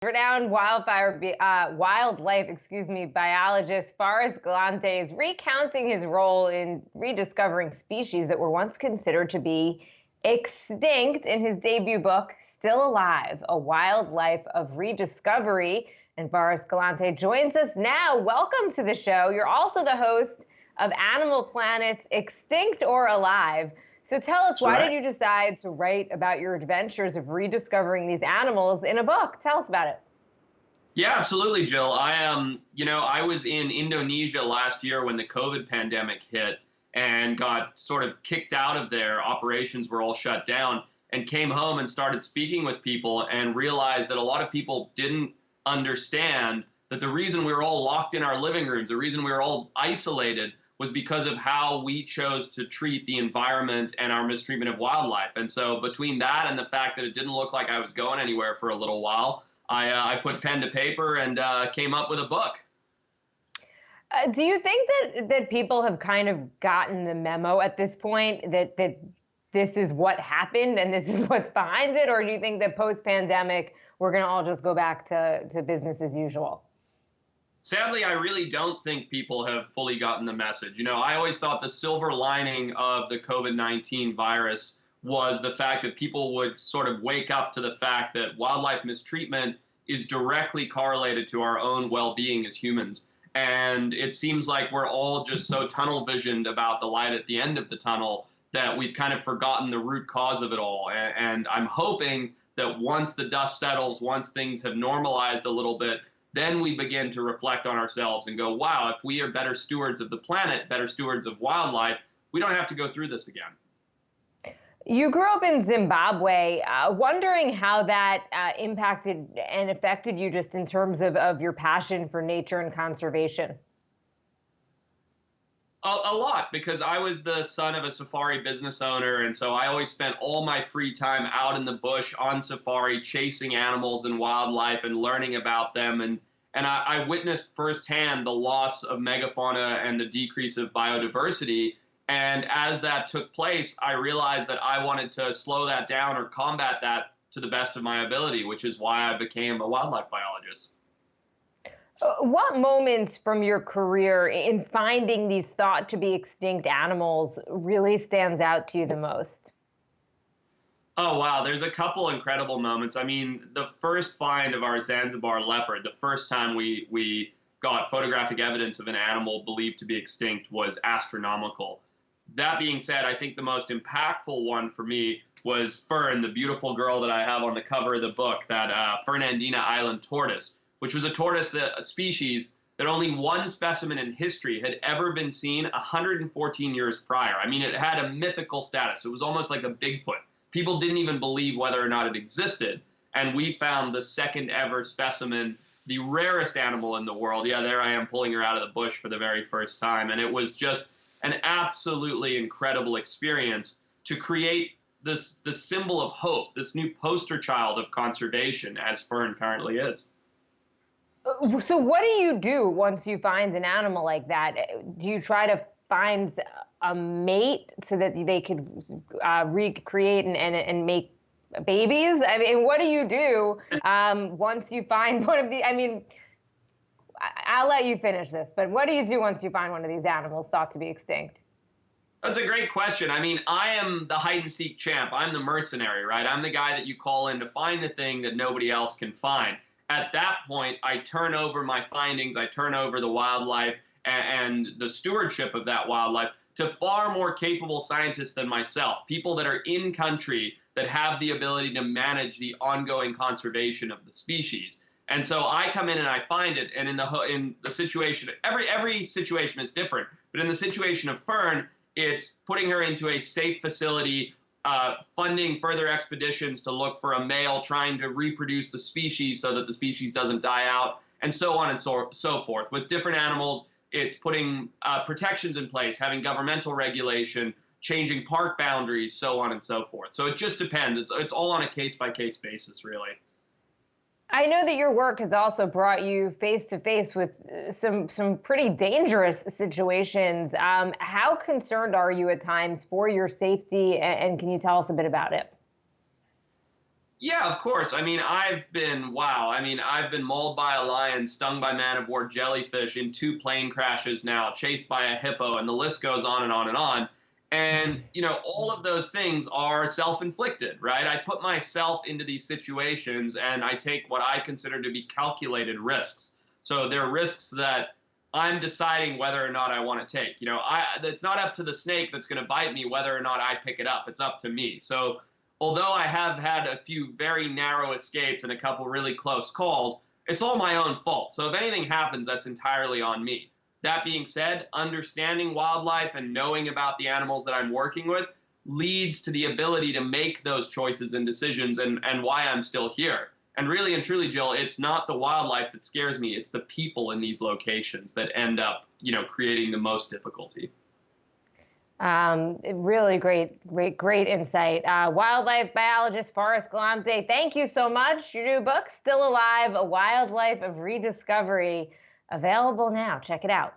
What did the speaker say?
Renowned wildlife, biologist Forrest Galante is recounting his role in rediscovering species that were once considered to be extinct in his debut book, Still Alive: A Wildlife of Rediscovery. And Forrest Galante joins us now. Welcome to the show. You're also the host of Animal Planet's Extinct or Alive. So tell us, That's why right. did you decide to write about your adventures of rediscovering these animals in a book? Tell us about it. Yeah, absolutely, Jill. I was in Indonesia last year when the COVID pandemic hit and got sort of kicked out of there. Operations were all shut down, and came home and started speaking with people and realized that a lot of people didn't understand that the reason we were all locked in our living rooms, the reason we were all isolated, was because of how we chose to treat the environment and our mistreatment of wildlife. And so between that and the fact that it didn't look like I was going anywhere for a little while, I put pen to paper and came up with a book. Do you think that people have kind of gotten the memo at this point that this is what happened and this is what's behind it, or do you think that post pandemic we're going to all just go back to business as usual? Sadly, I really don't think people have fully gotten the message. I always thought the silver lining of the COVID-19 virus was the fact that people would sort of wake up to the fact that wildlife mistreatment is directly correlated to our own well-being as humans. And it seems like we're all just so tunnel visioned about the light at the end of the tunnel that we've kind of forgotten the root cause of it all. And I'm hoping that once the dust settles, once things have normalized a little bit, then we begin to reflect on ourselves and go, wow, if we are better stewards of the planet, better stewards of wildlife, we don't have to go through this again. You grew up in Zimbabwe, wondering how that impacted and affected you just in terms of your passion for nature and conservation. A lot, because I was the son of a safari business owner, and so I always spent all my free time out in the bush on safari, chasing animals and wildlife and learning about them. And I witnessed firsthand the loss of megafauna and the decrease of biodiversity. And as that took place, I realized that I wanted to slow that down or combat that to the best of my ability, which is why I became a wildlife biologist. What moments from your career in finding these thought to be extinct animals really stands out to you the most? Oh, wow. There's a couple incredible moments. I mean, the first find of our Zanzibar leopard, the first time we got photographic evidence of an animal believed to be extinct, was astronomical. That being said, I think the most impactful one for me was Fern, the beautiful girl that I have on the cover of the book, that Fernandina Island tortoise, which was a tortoise, a species that only one specimen in history had ever been seen 114 years prior. I mean, it had a mythical status. It was almost like a Bigfoot. People didn't even believe whether or not it existed. And we found the second ever specimen, the rarest animal in the world. Yeah, there I am pulling her out of the bush for the very first time. And it was just an absolutely incredible experience to create the symbol of hope, this new poster child of conservation, as Fern currently is. So, what do you do once you find an animal like that? Do you try to find a mate so that they could recreate and make babies? I mean, what do you do once you find one of the? I mean, I'll let you finish this, but what do you do once you find one of these animals thought to be extinct? That's a great question. I mean, I am the hide and seek champ. I'm the mercenary, right? I'm the guy that you call in to find the thing that nobody else can find. At that point, I turn over my findings, I turn over the wildlife and the stewardship of that wildlife to far more capable scientists than myself, people that are in country that have the ability to manage the ongoing conservation of the species. And so I come in and I find it, and in the situation, every situation is different, but in the situation of Fern, it's putting her into a safe facility, funding further expeditions to look for a male, trying to reproduce the species so that the species doesn't die out, and so on and so forth. With different animals, it's putting protections in place, having governmental regulation, changing park boundaries, so on and so forth. So it just depends. It's all on a case-by-case basis, really. I know that your work has also brought you face to face with some pretty dangerous situations. How concerned are you at times for your safety, and can you tell us a bit about it? Yeah, of course. I mean, wow. I mean, I've been mauled by a lion, stung by man of war jellyfish in 2 plane crashes now, chased by a hippo, and the list goes on and on and on. And, all of those things are self inflicted, right? I put myself into these situations and I take what I consider to be calculated risks. So they're risks that I'm deciding whether or not I want to take. It's not up to the snake that's going to bite me whether or not I pick it up. It's up to me. So although I have had a few very narrow escapes and a couple really close calls, it's all my own fault. So if anything happens, that's entirely on me. That being said, understanding wildlife and knowing about the animals that I'm working with leads to the ability to make those choices and decisions and why I'm still here. And really and truly, Jill, it's not the wildlife that scares me. It's the people in these locations that end up, creating the most difficulty. Really great insight. Wildlife biologist Forrest Galante, thank you so much. Your new book, Still Alive, A Wildlife of Rediscovery, available now. Check it out.